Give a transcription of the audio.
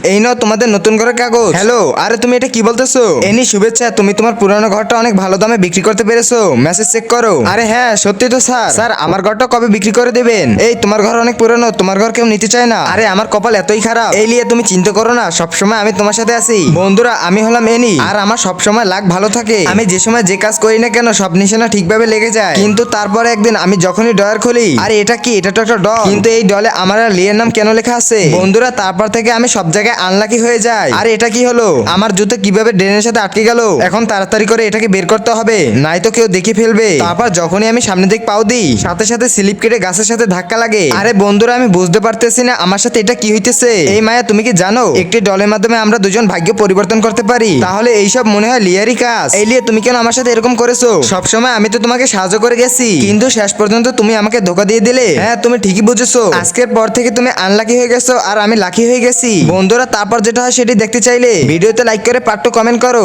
এই নাও তোমাদের নতুন ঘরের কাগজ। হ্যালো, আরে তুমি এটা কি বলতেছো? এনি শুভেচ্ছা, তুমি তোমার পুরানো ঘরটা অনেক ভালো দামে বিক্রি করতে পেরেছো, মেসেজ চেক করো। আরে হ্যাঁ সত্যি তো স্যার। স্যার আমার ঘরটা কবে বিক্রি করে দেবেন? এই তোমার ঘর অনেক পুরানো, তোমার ঘর কেউ নিতে চায় না। আরে আমার কপাল এতই খারাপ। এই লিয়ে তুমি চিন্তা করো না, সবসময় আমি তোমার সাথে আছি। বন্ধুরা আমি হলাম এনি, আর আমার সবসময় লাক ভালো থাকে। আমি যে সময় যে কাজ করি না কেন সব নিশানা ঠিকভাবে লেগে যায়। কিন্তু তারপরে একদিন আমি যখনই ডয়ার খুলি, আরে এটা কি, এটা তো একটা ডল, কিন্তু এই ডলে আমার আর লিয়ের নাম কেন লেখা আছে? বন্ধুরা তারপর থেকে আমি সব জায়গায় আনলাকি হয়ে যাই। আরে এটা কি হলো? আমার জুতো কিভাবে ড্রেনের সাথে আটকে গেল? এখন তাড়াতাড়ি করে এটাকে বের করতে হবে, নাই তো কেউ দেখে ফেলবে। তারপর যখনই আমি সামনে দিক পাও দিই, সাথে সাথে স্লিপ কেটে গাছের সাথে ধাক্কা লাগে। আরে বন্ধুরা আমি বুঝতে পারতেছি না আমার সাথে এটা কি হইতেছে। এই মায়া তুমি কি জানো একটি ডলের মাধ্যমে আমরা দুজন ভাগ্য পরিবর্তন করতে পারি? তাহলে এইসব মনে হয় লিয়ারই কাজ। এই লিয়ে তুমি কেন আমার সাথে এরকম করেছো? সবসময় আমি তো তোমাকে সাহায্য করে গেছি, কিন্তু শেষ পর্যন্ত তুমি আমাকে ধোকা দিয়ে দিলে। হ্যাঁ তুমি ঠিকই বুঝেছো, আজকের পর থেকে তুমি আনলাকি হয়ে গেছো আর আমি লাকি হয়ে গেছি। বন্ধুরা তারপর যেটা হয় সেটি দেখতে চাইলে ভিডিওতে লাইক করে পার্ট 2 কমেন্ট করো।